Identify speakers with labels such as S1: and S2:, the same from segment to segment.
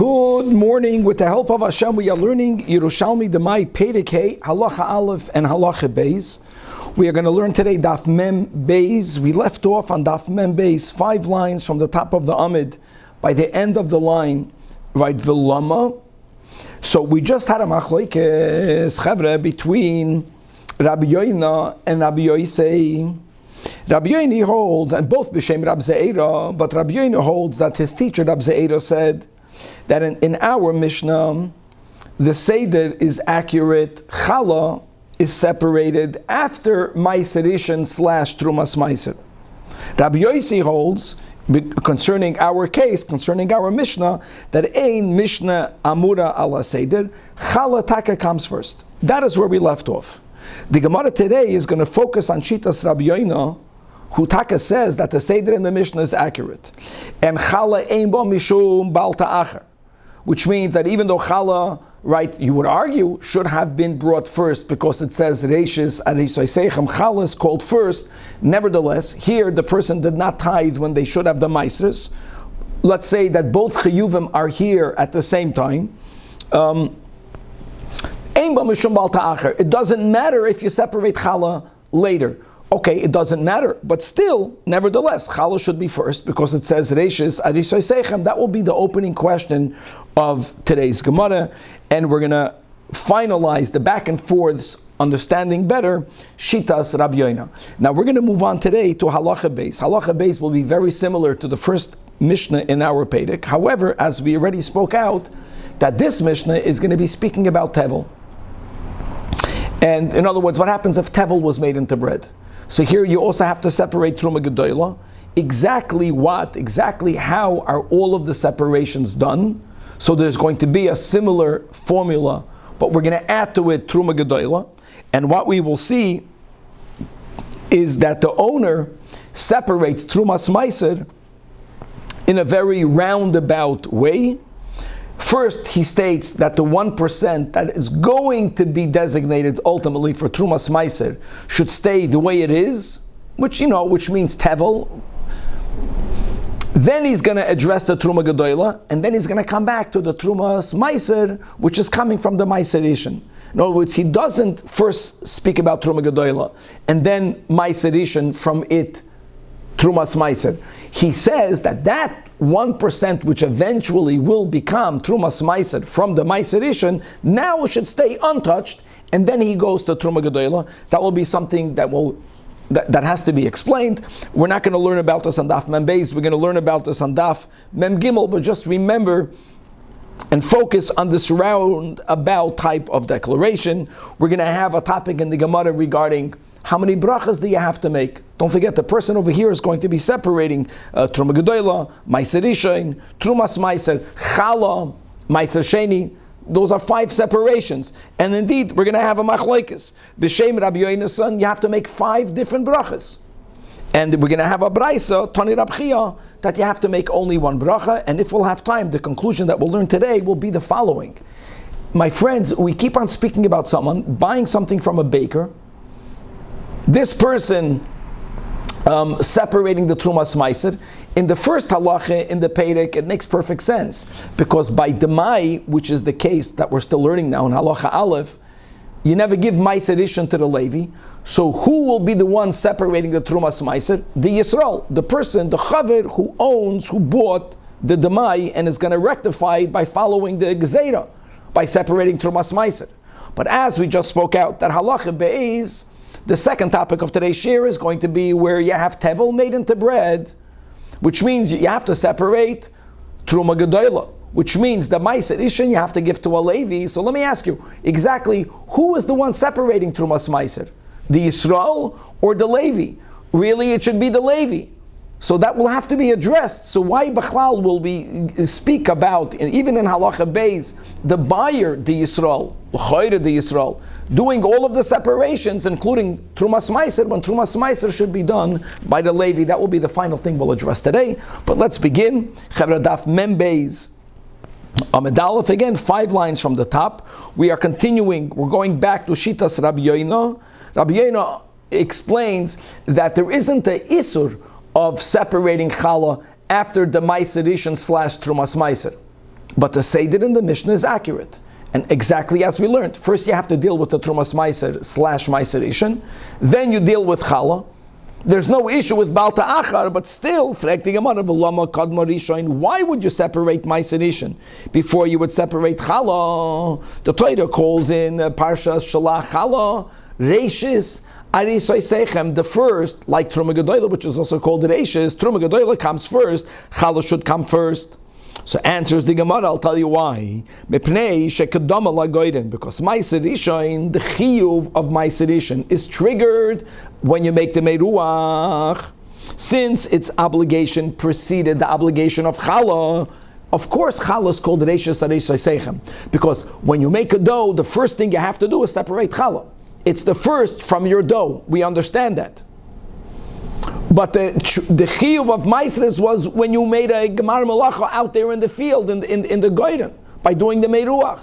S1: Good morning. With the help of Hashem, we are learning Yerushalmi Demai, Perek, Halacha Aleph, and Halacha Beis. We are going to learn today Daf Mem Beis. We left off on Daf Mem Beis, 5 lines from the top of the Amid. By the end of the line, right, Vilama. So we just had a machlokes chavre between Rabbi Yoina and Rabbi Yoisei. Rabbi Yoina holds, and both b'shem Rabbi Zeira, but Rabbi Yoina holds that his teacher Rabbi Zeira said that in our Mishnah, the Seder is accurate, Chala is separated after Meiser Rishon / Trumas Meiser. Rabbi Yosi holds, concerning our case, concerning our Mishnah, that Ein Mishnah Amura ala Seder, Chala Taka comes first. That is where we left off. The Gemara today is going to focus on Shitas Rabbi Yoina, who Taka says that the Seder in the Mishnah is accurate. And Chala Ein Bo Mishum Bal Ta'achar, which means that even though Chala, right, you would argue, should have been brought first because it says Reishis Arisoi Seichem, Chala is called first. Nevertheless, here the person did not tithe when they should have the Meisres. Let's say that both Chiyuvim are here at the same time. It doesn't matter if you separate Chala later. Okay, it doesn't matter, but still, nevertheless, Chala should be first because it says Reishis Arisoi Seichem. That will be the opening question of today's Gemara, and we're going to finalize the back and forths, understanding better Shitas Rabbi Yoina. Now we're going to move on today to Halacha Beis. Halacha Beis will be very similar to the first Mishnah in our Perek. However, as we already spoke out, that this Mishnah is going to be speaking about Tevel. And in other words, what happens if Tevel was made into bread? So here you also have to separate Truma Gedoyla. Exactly how are all of the separations done? So there's going to be a similar formula, but we're going to add to it Truma Gedoyla. And what we will see is that the owner separates Trumas Meiser in a very roundabout way. First, he states that the 1% that is going to be designated ultimately for Trumas Meiser should stay the way it is, which means Tevel. Then he's going to address the Truma Gedoyla, and then he's going to come back to the Trumas Meiser, which is coming from the Meiser Rishon. In other words, he doesn't first speak about Truma Gedoyla, and then Meiser Rishon from it, Trumas Meiser. He says that 1% which eventually will become Trumas Meiser from the Meiser Rishon now should stay untouched, and then he goes to Truma Gedoyla. That will be something that has to be explained. We're not going to learn about this on Daf Mem Beis. We're going to learn about this on Daf Mem Gimel, but just remember and focus on this roundabout type of declaration. We're going to have a topic in the Gemara regarding how many brachas do you have to make? Don't forget, the person over here is going to be separating Truma Gedoyla, Meiser Rishon, Trumas Meiser, Chala, Meiser Sheni. Those are 5 separations. And indeed, we're going to have a machlokes. B'shem Rabbi Yoina's son, you have to make 5 different brachas. And we're going to have a braisa, Tani Rab Chia, that you have to make only 1 bracha. And if we'll have time, the conclusion that we'll learn today will be the following. My friends, we keep on speaking about someone buying something from a baker. This person separating the Trumas Meiser. In the first halacha, in the Perek, it makes perfect sense. Because by Demai, which is the case that we're still learning now in Halacha Aleph, you never give Meiser Rishon to the Levi. So who will be the one separating the Trumas Meiser? The Yisrael, the person, the Chaver who bought the Demai and is going to rectify it by following the Gezeira, by separating Trumas Meiser. But as we just spoke out, that Halacha Be'ez, the second topic of today's share is going to be where you have Tevel made into bread, which means you have to separate Truma Gedoyla, which means the Meiser Rishon you have to give to a Levi. So let me ask you, exactly who is the one separating Trumas Meiser? The Yisrael or the Levi? Really, it should be the Levi. So that will have to be addressed. So why Bechlal will speak about, even in Halacha Beis, the buyer, the Yisrael, the Yisrael, doing all of the separations, including Trumas Meiser, when Trumas Meiser should be done by the Levi. That will be the final thing we'll address today. But let's begin. Chavra Daf Mem Beis. Amid Aleph again, 5 lines from the top. We are continuing, we're going back to Shitas Rabbi Yoina. Rabbi Yoina explains that there isn't a Isur of separating Chala after the Meiser Rishon / Trumas Meiser. But to say that in the Mishnah is accurate. And exactly as we learned, first you have to deal with the Trumas Meiser / Meiserishin, then you deal with Chala. There's no issue with Balta Achar, but still, why would you separate Meiserishin before you would separate Chala? The Torah calls in Parshas Shalach Chala, Reishis, Arisoisechem, the first, like Truma Gedoyla, which is also called Reishis, Truma Gedoyla comes first, Chala should come first. So answers the Gemara, I'll tell you why. Because Meiser Rishon, the chiyuv of Meiser Rishon, is triggered when you make the Meruach. Since its obligation preceded the obligation of Chala, of course Chala is called Reishis Arisoisechem. Because when you make a dough, the first thing you have to do is separate Chala. It's the first from your dough. We understand that. But the chiyuv of Maisres was when you made a gemar melacha out there in the field, in the goyden, by doing the meruach,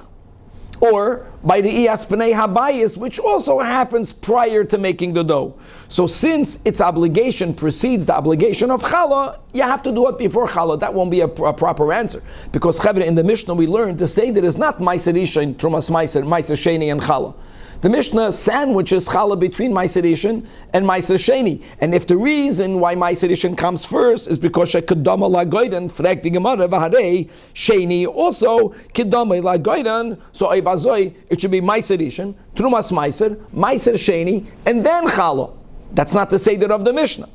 S1: or by the iyas pnei habayis, which also happens prior to making the dough. So since its obligation precedes the obligation of challah, you have to do it before challah. That won't be a proper answer, because chavre, in the Mishnah we learned to say that it's not meiser rishon, trumas meiser sheni, and challah. The Mishnah sandwiches challah between Meiser Rishon and Meiser Sheni. And if the reason why Meiser Rishon comes first is because Kedama la Goyden, frag the Gemara, v'harei Sheni also Kedama la Goyden, so Eibazoi, it should be Meiser Rishon, Trumas Meiser, Meiser Sheni, and then challah. That's not the Seder of the Mishnah.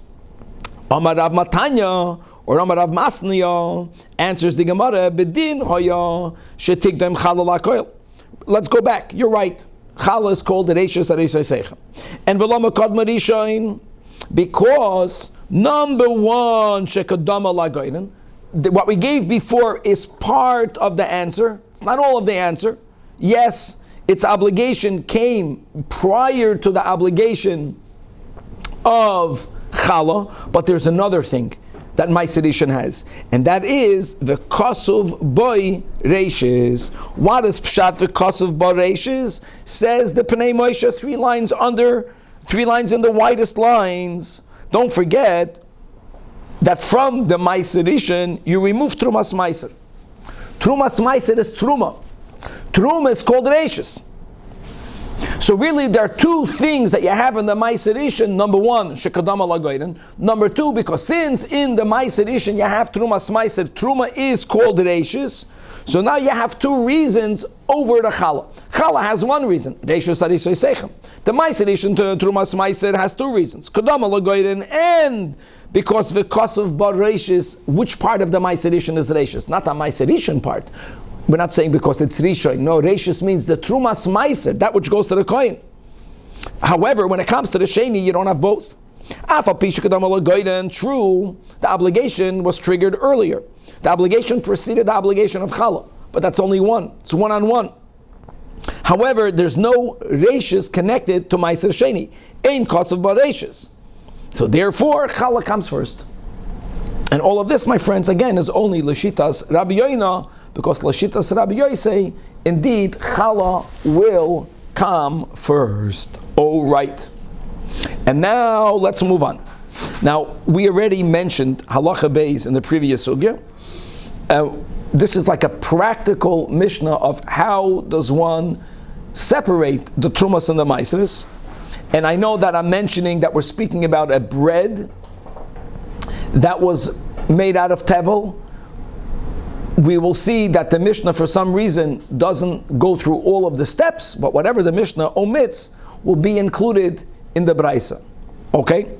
S1: Amar Rav Matanya, or Amar Rav Masniya, answers the Gemara, Bedin hoya shetigdem challah la koil. Let's go back, you're right. Challah is called the Reishis Arisoisechem. And V'lama Kodma Rishon, because number one, Shekadama Lagoinen, what we gave before is part of the answer. It's not all of the answer. Yes, its obligation came prior to the obligation of Challah, but there's another thing that Meiser Rishon has, and that is the Kosuv Boy Reishis. What is Pshat the Kosuv Boy Reishis? Says the Pnei Moshe, 3 lines under, 3 lines in the widest lines. Don't forget that from the Meiser Rishon you remove Trumas Meiser. Trumas Meiser is Truma. Truma is called Reishis. So really, there are 2 things that you have in the Meiser Rishon. Number 1, Shekadama Lagoyden. Number 2, because since in the Meiser Rishon you have Trumas Meiser, Truma is called Reishis. So now you have 2 reasons over the Challah. Challah has 1 reason, Reishis Arisoisechem. The Meiser Rishon to Trumas Meiser has 2 reasons, Kadama Lagoyden, and because the Kosuv Bar Reishis, which part of the Meiser Rishon is Reishis? Not the Meiser Rishon part. We're not saying because it's Rishon. No, Reishis means the Trumas Meiser, that which goes to the coin. However, when it comes to the Sheni, you don't have both. True, the obligation was triggered earlier. The obligation preceded the obligation of Challah, but that's only one. It's one-on-one. However, there's no Reishis connected to Meiser Sheni. Ein Kosuv Bar Reishis. So therefore, Challah comes first. And all of this, my friends, again, is only L'shitas Rabbi Yoina, because L'shitas Rabbi Yosei, indeed, Challah will come first. Oh, right. And now, let's move on. Now, we already mentioned Halacha Beis in the previous sugya. This is like a practical Mishnah of how does one separate the Trumas and the Meiseres. And I know that I'm mentioning that we're speaking about a bread that was made out of tevel. We will see that the Mishnah, for some reason, doesn't go through all of the steps, but whatever the Mishnah omits will be included in the Braisa. Okay?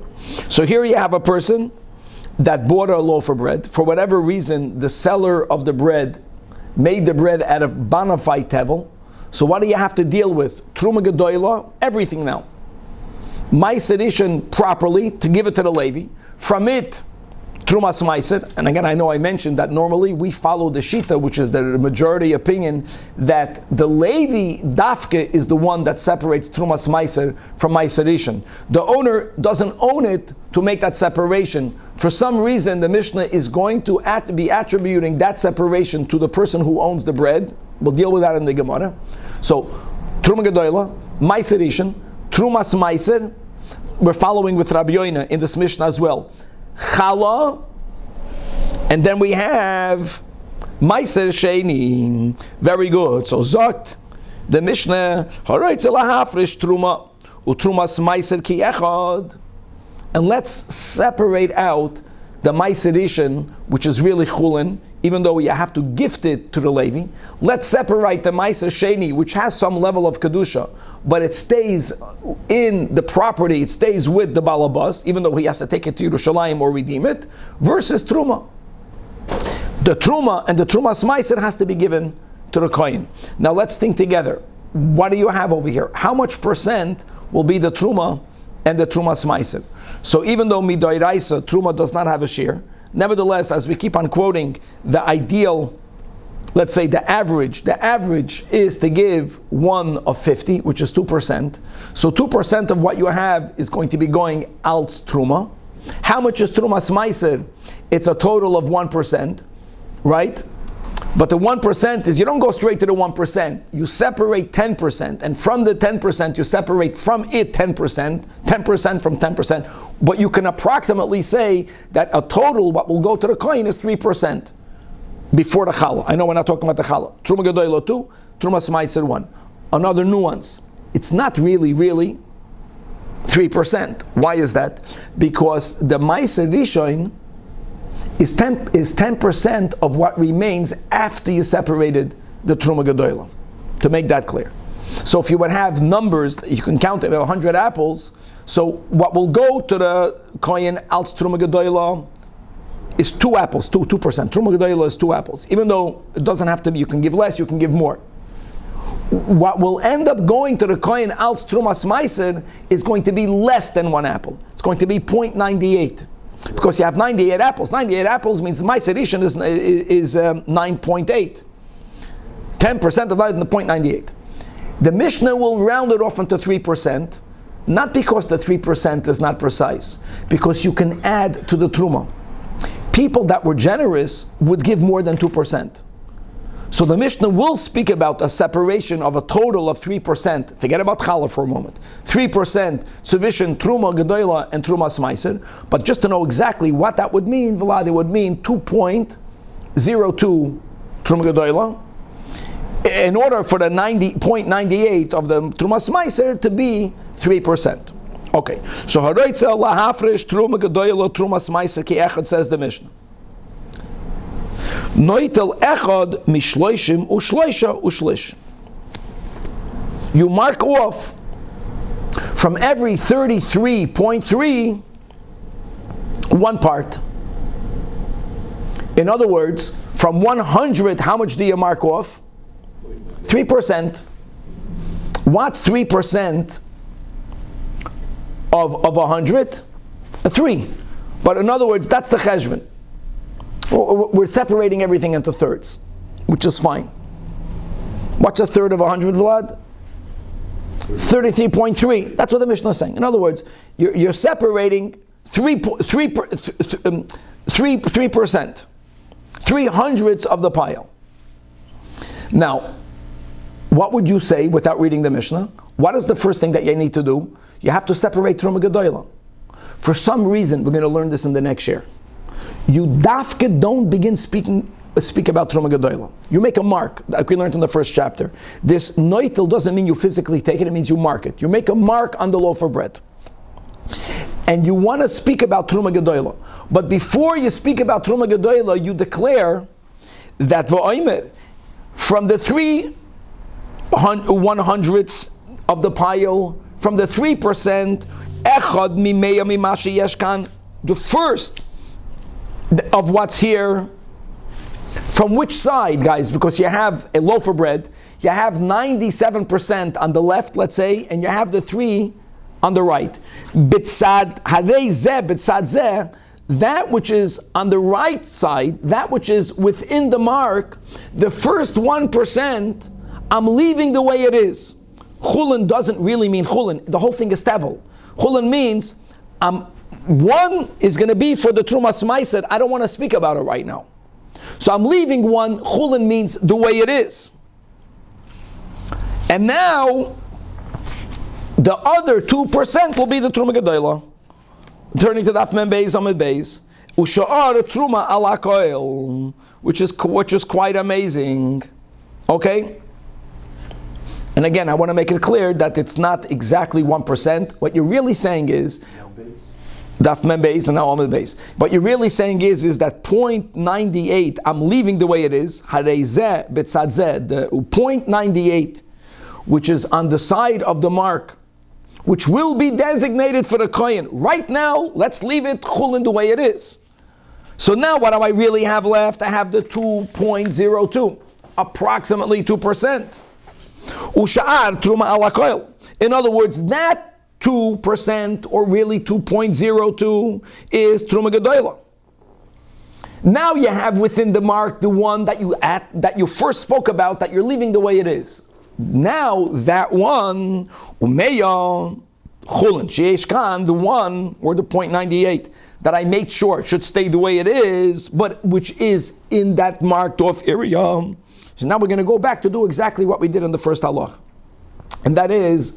S1: So here you have a person that bought a loaf of bread. For whatever reason, the seller of the bread made the bread out of bonafide tevel. So what do you have to deal with? Truma Gedoyla, everything now. Meiser Rishon properly, to give it to the Levi. From it, Trumas Meiser, and again I know I mentioned that normally we follow the Shita, which is the majority opinion, that the Levi Dafke is the one that separates Trumas Meiser from Meiser Rishon. The owner doesn't own it to make that separation. For some reason the Mishnah is going to be attributing that separation to the person who owns the bread. We'll deal with that in the Gemara. So, Truma Gedoyla, Meiser Rishon, Trumas Meiser, we're following with Rabbi Yoina in this Mishnah as well. Challah, and then we have Meiser Sheni. Very good. So Zogt, the Mishnah, Haroitze lahafrish truma, utrumas meiser ki echad. And let's separate out the Meiser Rishon, which is really chulin, even though you have to gift it to the Levi. Let's separate the Meiser Sheni, which has some level of kedusha, but it stays in the property, it stays with the balabas, even though he has to take it to Yerushalayim or redeem it, versus truma. The truma and the trumas Meiser has to be given to the kohen. Now let's think together. What do you have over here? How much percent will be the truma and the trumas Meiser? So even though midoiraisa truma does not have a share, nevertheless, as we keep on quoting, the ideal, let's say the average is to give 1 of 50, which is 2%. So 2% of what you have is going to be going als truma. How much is trumas meiser? It's a total of 1%, right? But the 1% is, you don't go straight to the 1%. You separate 10%, and from the 10%, you separate from it 10%, 10% from 10%. But you can approximately say that a total, what will go to the coin, is 3% before the challah. I know we're not talking about the challah. Truma Gedoyla 2, Trumas Meiser 1. Another nuance. It's not really 3%. Why is that? Because the Meiser Rishon is 10% of what remains after you separated the Truma Gedoyla. To make that clear. So if you would have numbers, you can count it, 100 apples, so what will go to the Kohen als Truma Gedoyla is 2 apples, 2%. Truma Gedoyla is 2 apples. Even though it doesn't have to be, you can give less, you can give more. What will end up going to the Kohen als Trumas Meiser is going to be less than 1 apple. It's going to be 0.98. Because you have 98 apples. 98 apples means Meiser Rishon is 9.8. 10% of that is 0.98. The Mishnah will round it off into 3%, not because the 3% is not precise, because you can add to the Truma. People that were generous would give more than 2%. So the Mishnah will speak about a separation of a total of 3%. Forget about challah for a moment. 3% Tzuvishin, Truma Gedoyla, and Trumas Meiser. But just to know exactly what that would mean, Vlad, it would mean 2.02 Truma Gedoyla in order for the 90.98 of the Trumas Meiser to be 3%. Okay. So Haroitza lahafresh Truma Gedoyla Trumas Meiser ki echad, says the Mishnah. Noitel echad mishloishim ushloisha ushlish. You mark off from every 33.3 1 part. In other words, from 100, how much do you mark off? 3%. What's 3% of 100? 3. But in other words, that's the cheshbon. We're separating everything into thirds, which is fine. What's a third of 100, Vlad? 33.3. That's what the Mishnah is saying. In other words, you're separating 3%. 3/100 of the pile. Now, what would you say without reading the Mishnah? What is the first thing that you need to do? You have to separate Truma Gedoyla. For some reason, we're going to learn this in the next year. You dafke don't begin speak about Truma Gedoyla. You make a mark, like we learned in the first chapter. This noitel doesn't mean you physically take it, it means you mark it. You make a mark on the loaf of bread. And you want to speak about Truma Gedoyla. But before you speak about Truma Gedoyla, you declare that v'oimer, from the 3/100 of the pile, from the 3%, echad mimeya mimashi yeshkan, the first of what's here. From which side, guys? Because you have a loaf of bread, you have 97% on the left, let's say, and you have the 3 on the right. Bitzad harei zeh, bitzad zeh, that which is on the right side, that which is within the mark, the first 1%, I'm leaving the way it is. Chulin doesn't really mean chulin. The whole thing is tevel. Chulin means 1 is going to be for the Trumas Meiser. I don't want to speak about it right now. So I'm leaving 1. Chulin means the way it is. And now, the other 2% will be the Truma Gedoyla. Turning to Daf Mem Beis Amud Beis. Usha'ar Truma ala koel. which is quite amazing. Okay? And again, I want to make it clear that it's not exactly 1%. What you're really saying is, Daf Mem Beis and now Amud Beis. What you're really saying is that 0.98, I'm leaving the way it is, Harei Betzad Zeh, the 0.98, which is on the side of the mark, which will be designated for the Kohen. Right now, let's leave it Chulin the way it is. So now what do I really have left? I have the 2.02, approximately 2%. Usha'ar Truma ala Koil. In other words, that 2% or really 2.02 is Truma Gedoyla. Now you have within the mark the one that you first spoke about that you're leaving the way it is. Now that one, Umeya Chulin, Sheesh Kan, the one or the 0.98 that I made sure should stay the way it is, but which is in that marked off area. So now we're going to go back to do exactly what we did in the first halacha. And that is,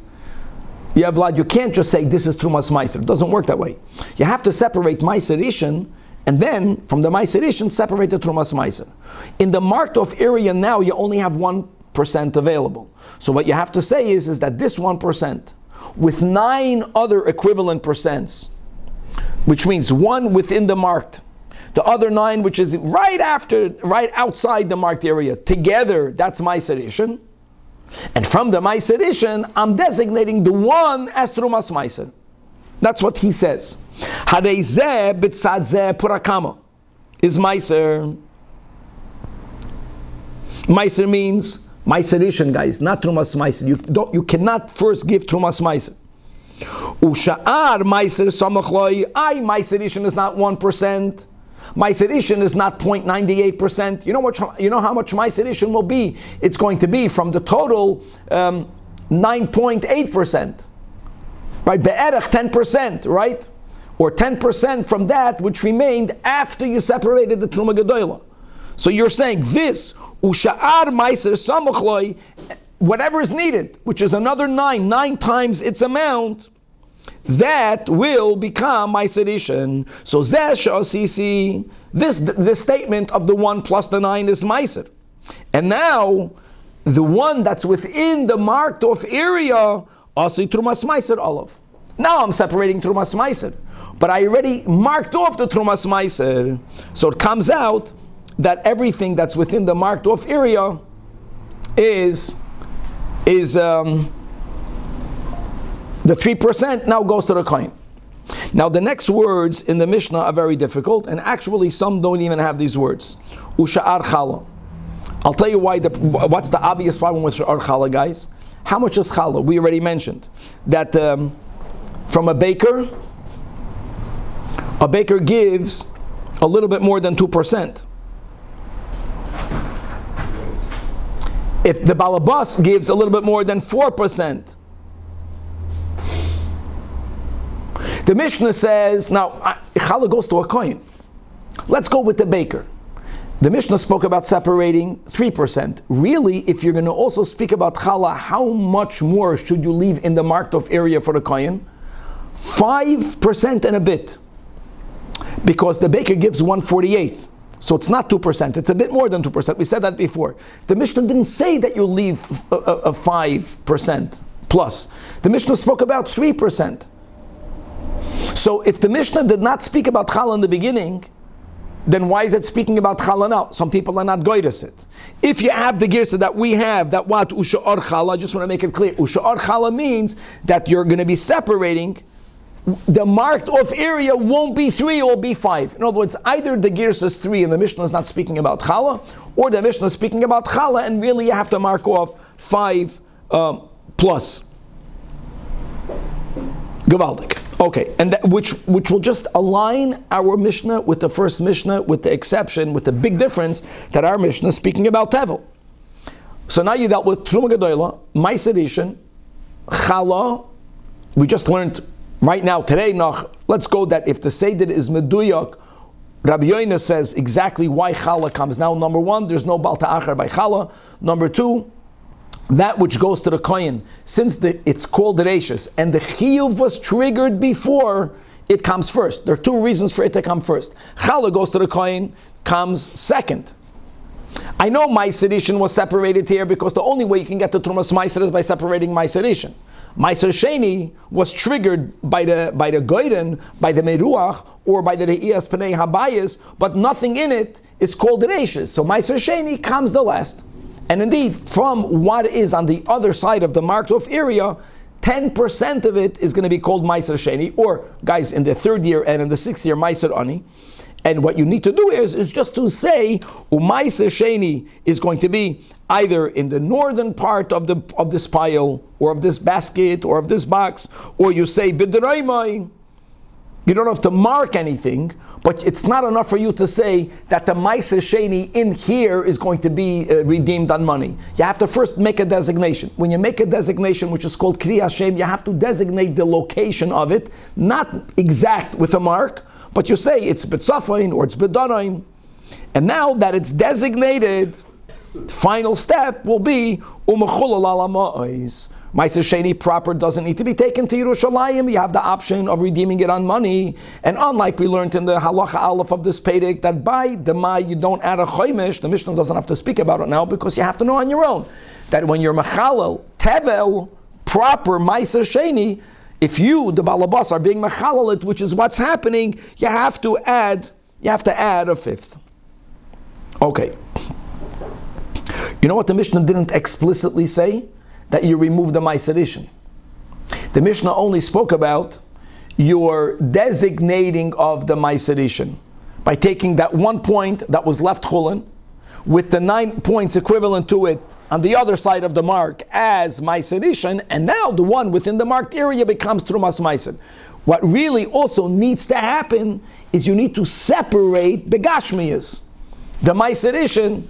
S1: yeah, Vlad, you can't just say this is Trumas Meiser. It doesn't work that way. You have to separate Meiser Rishon, and then from the Meiser Rishon, separate the Trumas Meiser. In the marked off area now, you only have 1% available. So what you have to say is that this 1% with 9 other equivalent percents, which means 1 within the marked, the other 9 which is right outside the marked area, together that's Meiser Rishon. And from the Meiser Rishon, I'm designating the one as Trumas Meiser. That's what he says. Harei zeh b'tzad zeh purakama is Meiser. Meiser means Meiser Rishon, guys, not Trumas Meiser. You cannot first give Trumas Meiser. Usha'ar Meiser samach loi. Meiser Rishon is not 1%. Meiser Rishon is not 0.98%. You know how much Meiser Rishon will be? It's going to be from the total 9.8%. Right? Be'erech 10%, right? Or 10% from that which remained after you separated the Truma Gedoyla. So you're saying this, Usha'ar Meiser samach loi, whatever is needed, which is another 9 times its amount, that will become Meiser Rishon. So Zeh Sha'asisi, this statement of the 1 plus the 9 is Meiser. And now, the one that's within the marked off area, Asi Trumas Meiser Olav. Now I'm separating Trumas Meiser. But I already marked off the Trumas Meiser. So it comes out that everything that's within the marked off area is the 3% now goes to the Kohen. Now the next words in the Mishnah are very difficult, and actually some don't even have these words. Usha'ar chala. I'll tell you why. What's the obvious problem with Sha'ar chala, guys? How much is chala? We already mentioned that from a baker gives a little bit more than 2%. If the balabas gives a little bit more than 4%. The Mishnah says, now, challah goes to a kohen. Let's go with the baker. The Mishnah spoke about separating 3%. Really, if you're going to also speak about challah, how much more should you leave in the marked off area for the kohen? 5% and a bit. Because the baker gives 1/48. So it's not 2%, it's a bit more than 2%. We said that before. The Mishnah didn't say that you leave a 5% plus. The Mishnah spoke about 3%. So if the Mishnah did not speak about challah in the beginning, then why is it speaking about challah now? Some people are not goyres it. If you have the girsa that we have, that what usha'ar challah, I just want to make it clear. Usha'ar challah means that you're going to be separating. The marked off area won't be 3, it will be 5. In other words, either the girsa is 3 and the Mishnah is not speaking about challah, or the Mishnah is speaking about challah and really you have to mark off 5 plus. Gewaldig. Okay, and that, which will just align our Mishnah with the first Mishnah, with the exception, with the big difference that our Mishnah is speaking about Tevel. So now you dealt with Truma Gedoyla, Meiser Rishon, Chala. We just learned right now today. Let's go that if the Seder is Meduyak, Rabbi Yoina says exactly why Chala comes. Now, number 1, there's no Bal Ta'achar by Chala. Number 2. That which goes to the Kohen, since it's called Reishis, and the Chiyuv was triggered before, it comes first. There are 2 reasons for it to come first. Chala goes to the Kohen, comes second. I know Meiser Rishon was separated here because the only way you can get to Trumas Meiser is by separating Meiser Rishon. Meiser Sheni was triggered by the Goyden, by the Meruach, or by the Re'iyas Pnei Habayis, but nothing in it is called Reishis. So Meiser Sheni comes the last. And indeed, from what is on the other side of the marked off area, 10% of it is going to be called Meiser Sheni, or guys, in the third year and in the sixth year, Meiser Ani. And what you need to do is just to say, Meiser Sheni is going to be either in the northern part of this pile, or of this basket, or of this box, or you say B'draimai. You don't have to mark anything, but it's not enough for you to say that the Meiser Sheni in here is going to be redeemed on money. You have to first make a designation. When you make a designation, which is called Kriya Shem, you have to designate the location of it, not exact with a mark, but you say it's B'tzafain or it's B'danaim. And now that it's designated, the final step will be Umechulal ala ma'is. Meiser Sheni proper doesn't need to be taken to Yerushalayim. You have the option of redeeming it on money. And unlike we learned in the Halacha Aleph of this Perek, that by Demai you don't add a Choimish, the Mishnah doesn't have to speak about it now because you have to know on your own that when you're Mechalel, Tevel, proper Meiser Sheni, if you, the Balabas, are being Mechalel it, which is what's happening, you have to add a fifth. Okay. You know what the Mishnah didn't explicitly say? That you remove the Meiser Rishon. The Mishnah only spoke about your designating of the Meiser Rishon by taking that 1 point that was left chulin with the 9 points equivalent to it on the other side of the mark as Meiser Rishon, and now the one within the marked area becomes Trumas Meiser. What really also needs to happen is you need to separate Begashmiyas. The Meiser Rishon,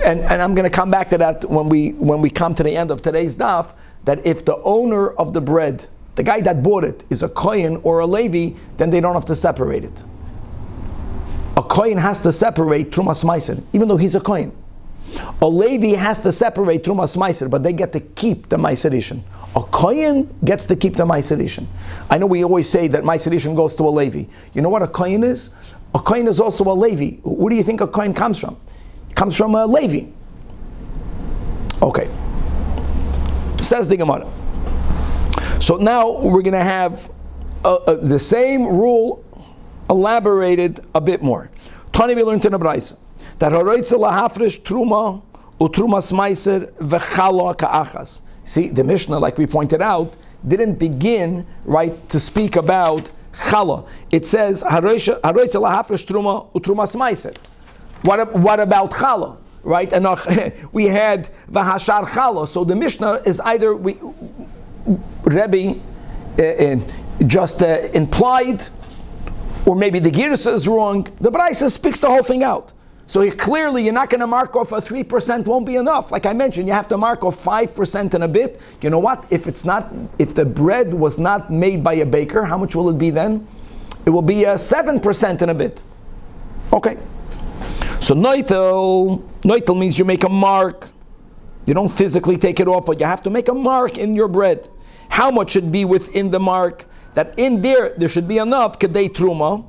S1: and I'm going to come back to that when we come to the end of today's daf, that if the owner of the bread, the guy that bought it, is a Kohen or a Levi, then they don't have to separate it. A Kohen has to separate Trumas Meiser, even though he's a Kohen. A Levi has to separate Trumas Meiser, but they get to keep the Meiser Rishon. A Kohen gets to keep the Meiser Rishon. I know we always say that Meiser Rishon goes to a Levi. You know what a Kohen is? A Kohen is also a Levi. Where do you think a Kohen comes from? Comes from a Levi. Okay. Says the Gemara. So now we're going to have the same rule elaborated a bit more. Tani we learned in the Braisa that haroitze lahafresh truma utrumas meiser v'chala ka'achas. See, the Mishnah, like we pointed out, didn't begin right to speak about chala. It says haroitze lahafresh truma utrumas meiser. What about challah, right? And we had v'hashar challah. So the Mishnah is either Rebbe just implied, or maybe the Girsa is wrong. The Braisa speaks the whole thing out. So clearly you're not going to mark off a 3% won't be enough. Like I mentioned, you have to mark off 5% and a bit. You know what? If the bread was not made by a baker, how much will it be then? It will be 7% and a bit. Okay. So noitel means you make a mark. You don't physically take it off, but you have to make a mark in your bread. How much should be within the mark? That in there should be enough kedei truma,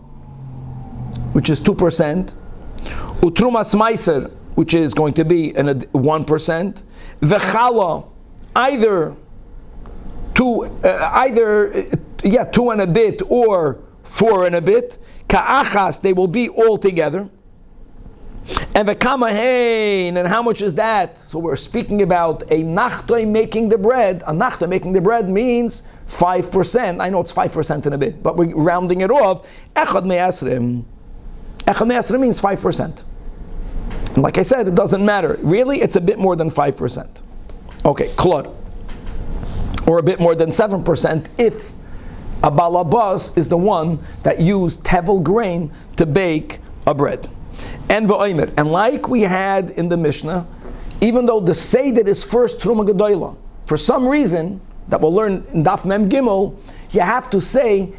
S1: which is 2%. Utrumas meiser, which is going to be 1%. V'chala, either 2 and a bit or 4 and a bit. Ka'achas, they will be all together. And the kamahain, and how much is that? So we're speaking about a nachtoi making the bread. A nachtoi making the bread means 5%. I know it's 5% in a bit, but we're rounding it off. Echad me'asrim. Echad me'asrim means 5%. And like I said, it doesn't matter. Really, it's a bit more than 5%. Okay, klor. Or a bit more than 7% if a balabas is the one that used tevel grain to bake a bread. And v'oimer, and like we had in the Mishnah, even though the Seder is first Truma Gedoyla, for some reason that we'll learn in Daf Mem Gimel, you have to say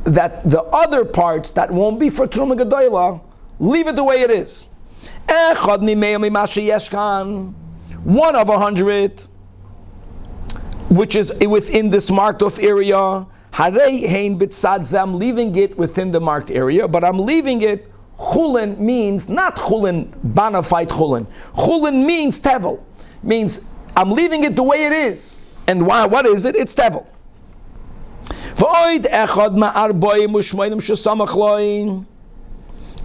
S1: that the other parts that won't be for Truma Gedoyla, leave it the way it is. Echad mimei mimashi yeshkan, 1 of 100, which is within this marked off area. Harei hein bitzad zeh, I'm leaving it within the marked area, but I'm leaving it chulin means not chulin, bona fide chulin. Chulin means tevel. Means I'm leaving it the way it is. And why? What is it? It's tevel.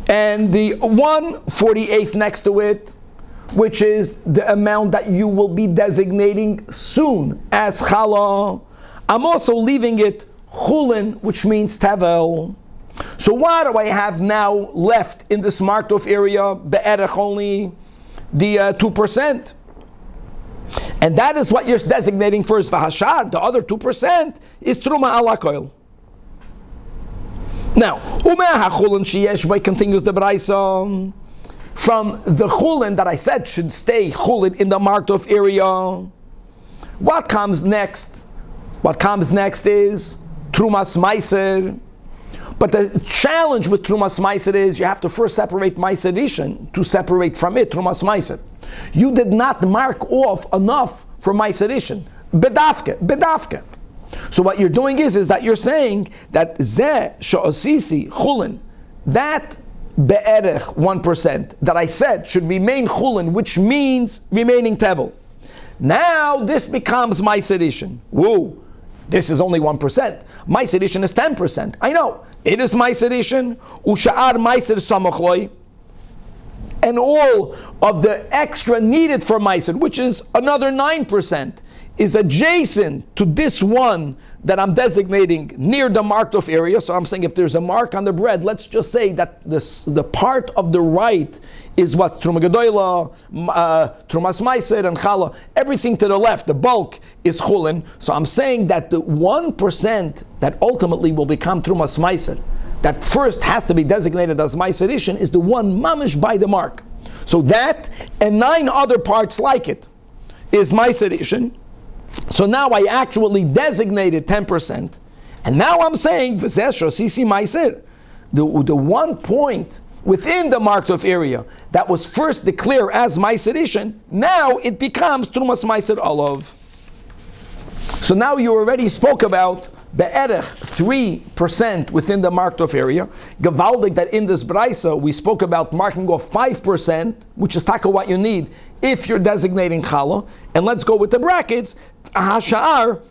S1: And the 1/48 next to it, which is the amount that you will be designating soon as chala, I'm also leaving it chulin, which means tevel. So what do I have now left in this marked off area? Be'erech only the 2%. And that is what you're designating first. V'hashar, the other 2% is truma ala koil. Now, umeh hachulin sheyesh by continues the braisa. From the chulin that I said should stay chulin in the marked off area. What comes next? What comes next is trumas meiser. But the challenge with trumas meiser is you have to first separate meiser rishon to separate from it trumas meiser. You did not mark off enough for meiser rishon. Bedafke. So what you're doing is that you're saying that zeh sha'asisi chulin, that be'erech 1% that I said should remain chulin, which means remaining tevel. Now this becomes meiser rishon. Whoa, this is only 1%. Meiser rishon is 10%. I know it is meiser rishon. Usha'ar meiser samachloi. And all of the extra needed for meiser, which is another 9%, is adjacent to this one that I'm designating near the marked off area. So I'm saying if there's a mark on the bread, let's just say that the part of the right is what? Truma Gedoyla, Trumas Meiser, and Chala. Everything to the left, the bulk, is Chulin. So I'm saying that the 1% that ultimately will become Trumas Meiser, that first has to be designated as Meiser Rishon, is the one mamish by the mark. So that and 9 other parts like it is Meiser Rishon. So now I actually designated 10%, and now I'm saying the 1 point within the marked off area that was first declared as Meiser Rishon, now it becomes Trumas Meiser Olav. So now you already spoke about be'erech 3% within the marked off area. Gavaldik that in this braisa we spoke about marking off 5%, which is taka what you need if you're designating challah. And let's go with the brackets. Hasha'ar,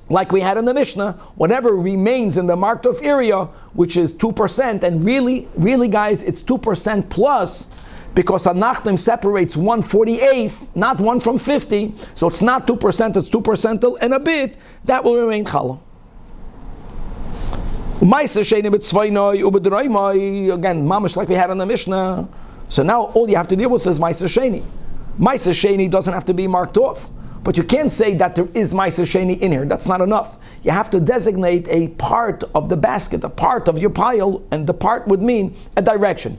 S1: like we had in the Mishnah, whatever remains in the marked off area, which is 2%, and really guys, it's 2% plus, because Anachlim separates 1/48, not 1 from 50, so it's not 2%, it's 2% and a bit, that will remain challah. Again, mamash like we had in the Mishnah. So now all you have to deal with is Meiser Sheni. Meiser Sheni doesn't have to be marked off. But you can't say that there is Meiser Sheni in here. That's not enough. You have to designate a part of the basket, a part of your pile, and the part would mean a direction.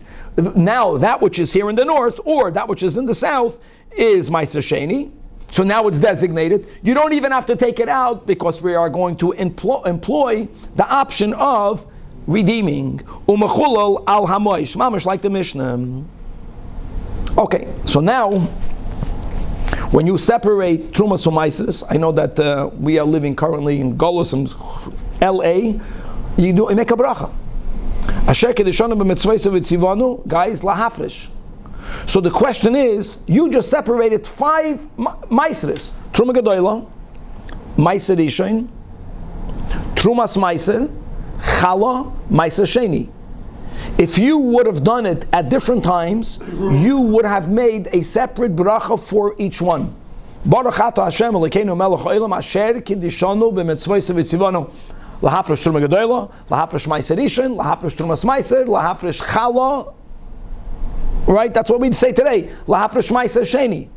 S1: Now that which is here in the north, or that which is in the south, is Meiser Sheni. So now it's designated. You don't even have to take it out because we are going to employ the option of redeeming. Umechulal al hamoish, mamash like the Mishnah. Okay, so now when you separate Trumas Umaisis, I know that we are living currently in Golus and LA, you make a bracha. Asher kedishanu b'mitzvayse v'tzivanu, guys, lahafresh. So the question is, you just separated 5 Maisres. Truma Gedoyla, Meiser Rishon, Trumas Meiser, Chala, Meiser Sheni. If you would have done it at different times, you would have made a separate bracha for each one. Baruch atah Hashem Elokeinu melech haolam asher kiddushanu b'mitzvos v'tzivanu lahafresh Truma Gedoyla, lahafresh Meiser Rishon, lahafresh Trumas Meiser, lahafresh Chala. Right? That's what we'd say today. Lahafresh Meiser Sheni.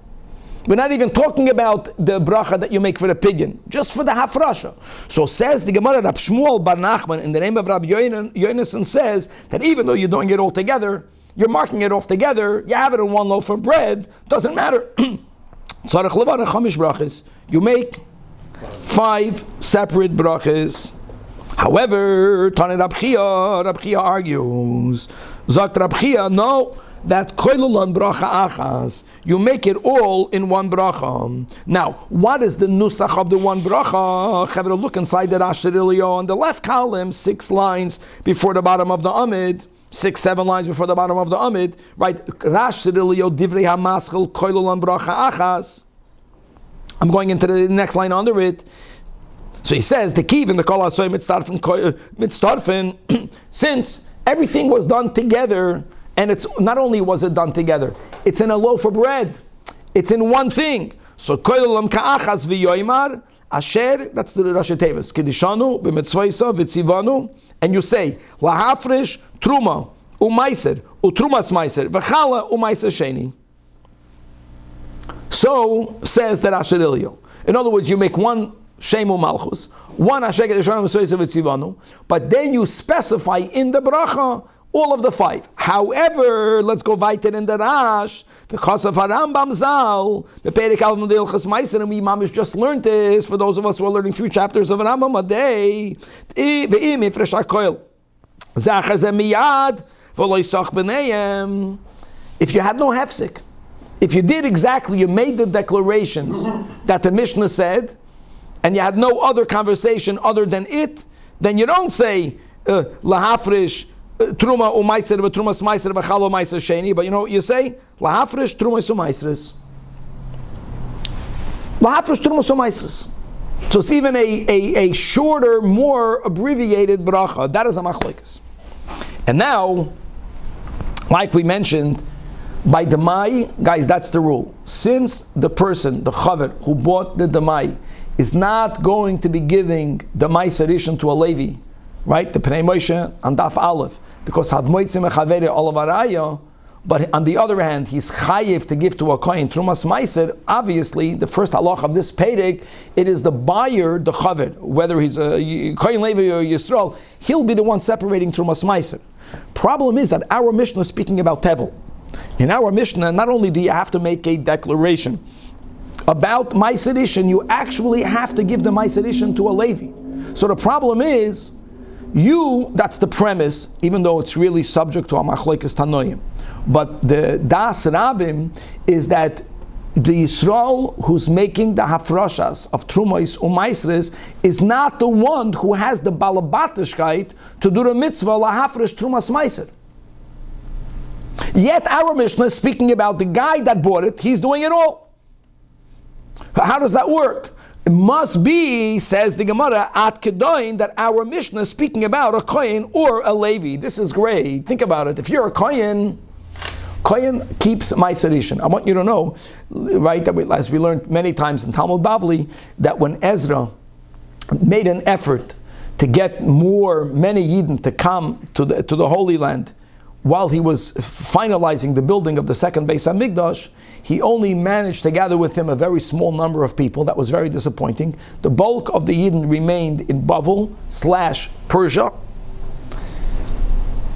S1: We're not even talking about the bracha that you make for the pidyon, just for the hafrasha. So says the Gemara, Rab Shmuel Bar Nachman, in the name of Rabbi Yonason, says that even though you're doing it all together, you're marking it off together, you have it in 1 loaf of bread, doesn't matter. You make 5 separate brachas. However, Tani Rab Chia argues, Zakt Rab Chia, no, that koilulon bracha achas, you make it all in 1 bracha. Now, what is the nusach of the 1 bracha? Chavra, look inside the Rashi on the left column, 6 lines before the bottom of the Amid. 6, 7 lines before the bottom of the Amid, right? I'm going into the next line under it. So he says, the kiv in the kol hasoy mitztarfen, since everything was done together, and it's not only was it done together, it's in a loaf of bread. It's in one thing. So koilam ka'achas v'yoymar asher, that's the Rashi Tevis, kedishanu b'mitzvaysa v'tzivanu, and you say lahafresh truma u'maiser u'trumas maiser v'chala u'maiser sheni. So says the Rashi Ilyo. In other words, you make one Shemu Malchus, one Asher Kedishanu Mitzvaysa v'tzivanu, but then you specify in the bracha all of the 5. However, let's go weiter in the Rash, because of Harambam Zal, the Perek al Chas Meiser, and we mamish just learned this, for those of us who are learning 3 chapters of Harambam a day, Ve'im ifresh hakoil, Zachar ze miyad, v'lo yisach b'neihem. If you had no hefsek, if you did exactly, you made the declarations that the Mishnah said, and you had no other conversation other than it, then you don't say lahafresh truma u'maiser v'trumas maiser v'chalo maiser sheni, but you know what you say? Lahafresh trumas u'maisres. Lahafresh trumas u'maisres. So it's even a shorter, more abbreviated bracha. That is a machlokes. And now, like we mentioned, by Demai, guys, that's the rule. Since the person, the chaver, who bought the Demai, is not going to be giving the Maiser Rishon to a Levi, right? The Pnei Moshe and Daf Aleph, because Hav Moitzim Echaveri Olavaraya, but on the other hand, he's chayiv to give to a Kohen Trumas Maiser. Obviously, the first halacha of this Perek, it is the buyer, the chaver, whether he's a Kohen Levi or Yisrael, he'll be the one separating Trumas Maiser. Problem is that our Mishnah is speaking about Tevel. In our Mishnah, not only do you have to make a declaration about Maiser Rishon, you actually have to give the Maiser Rishon to a Levi. So the problem is, that's the premise, even though it's really subject to a machlokes tanoim. But the Das Rabim is that the Yisrael who's making the hafrashas of Trumos u'maisres is not the one who has the balabatishkeit to do the mitzvah lahafresh Trumas Maiser. Yet our Mishnah is speaking about the guy that bought it, he's doing it all. How does that work? It must be, says the Gemara, at Kedoin, that our Mishnah is speaking about a Kohen or a Levi. This is great. Think about it. If you're a Kohen keeps Maiser Rishon. I want you to know, right, that as we learned many times in Talmud Bavli, that when Ezra made an effort to get many Yidden to come to the Holy Land, while he was finalizing the building of the second Beis HaMikdash, he only managed to gather with him a very small number of people. That was very disappointing. The bulk of the Yidden remained in Bavel/Persia.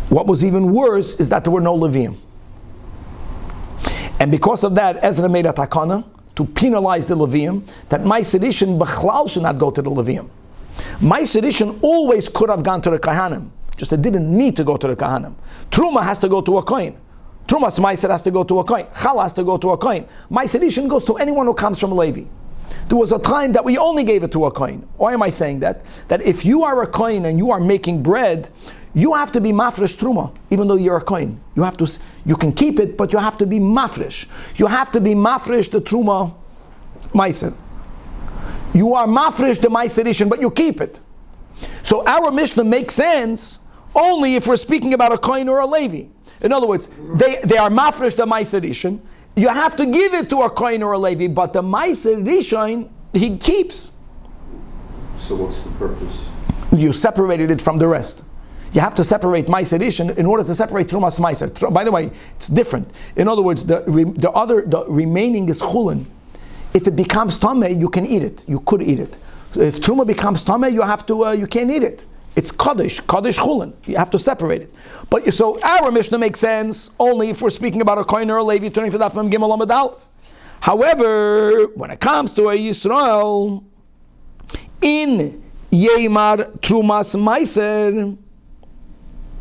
S1: What was even worse is that there were no Levium. And because of that, Ezra made a takana to penalize the Levium, that Maiser Rishon Bechlal should not go to the Levium. Maiser Rishon always could have gone to the Kahanim. Just it didn't need to go to the Kahanim. Truma has to go to a Kohen. Trumas Maiser has to go to a Kohen. Chala has to go to a Kohen. Maiser Rishon goes to anyone who comes from Levi. There was a time that we only gave it to a Kohen. Why am I saying that? That if you are a Kohen and you are making bread, you have to be mafresh Truma, even though you're a Kohen. You can keep it, but you have to be mafresh. You have to be mafresh the Truma Maiser. You are mafresh the Maiser Rishon, but you keep it. So our Mishnah makes sense only if we're speaking about a Kohen or a Levi. In other words, they are mafresh the Maiser Rishon. You have to give it to a Kohen or a Levi, but the Maiser Rishon he keeps.
S2: So what's the purpose?
S1: You separated it from the rest. You have to separate Maiser Rishon in order to separate Trumas Maiser. By the way, it's different. In other words, the remaining is chulin. If it becomes tameh, you can eat it. You could eat it. If Truma becomes tameh, you can't eat it. It's Kaddish Chulin. You have to separate it. But so our Mishnah makes sense only if we're speaking about a Kohen or a Levi turning to Daf Mem Gimel Amud Aleph. However, when it comes to a Yisrael, in Yeimar Trumas Maiser,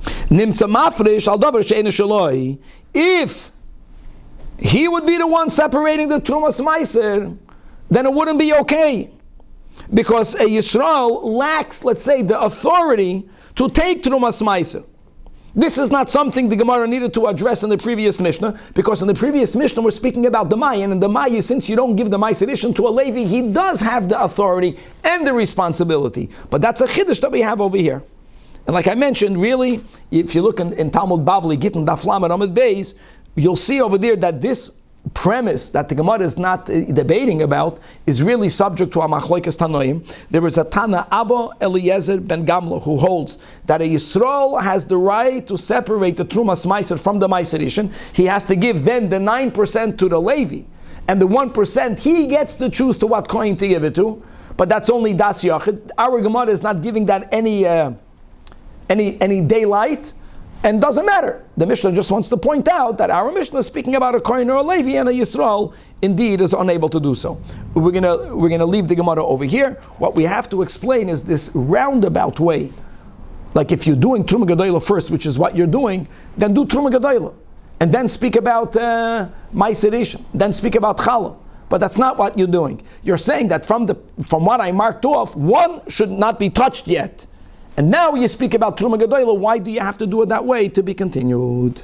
S1: Nimsa Mafresh Al Davar She'ena Shaloi, if he would be the one separating the Trumas Maiser, then it wouldn't be okay. Because a Yisrael lacks, let's say, the authority to take Trumas Maiser. This is not something the Gemara needed to address in the previous Mishnah, because in the previous Mishnah we're speaking about Demai, and in Demai, since you don't give the Maaseh edition to a Levi, he does have the authority and the responsibility. But that's a chiddush that we have over here. And like I mentioned, really, if you look in Talmud Bavli, Gittin Daf Lamed Amud Beis, you'll see over there that this premise that the Gemara is not debating about is really subject to a machlokes tanoim. There is a Tana Abba Eliezer ben Gamla who holds that a Yisrael has the right to separate the Trumas Meiser from the Meiser Rishon. He has to give then the 9% to the Levi, and the 1% he gets to choose to what coin to give it to. But that's only Das Yachid. Our Gemara is not giving that any daylight. And doesn't matter. The Mishnah just wants to point out that our Mishnah is speaking about a Kohen or a Levi, and a Yisrael indeed is unable to do so. We're gonna leave the Gemara over here. What we have to explain is this roundabout way. Like if you're doing Truma Gedoyla first, which is what you're doing, then do Truma Gedoyla, and then speak about Ma'aser Rishon, then speak about Chala. But that's not what you're doing. You're saying that from what I marked off, one should not be touched yet. And now you speak about Truma Gedoyla. Why do you have to do it that way? To be continued.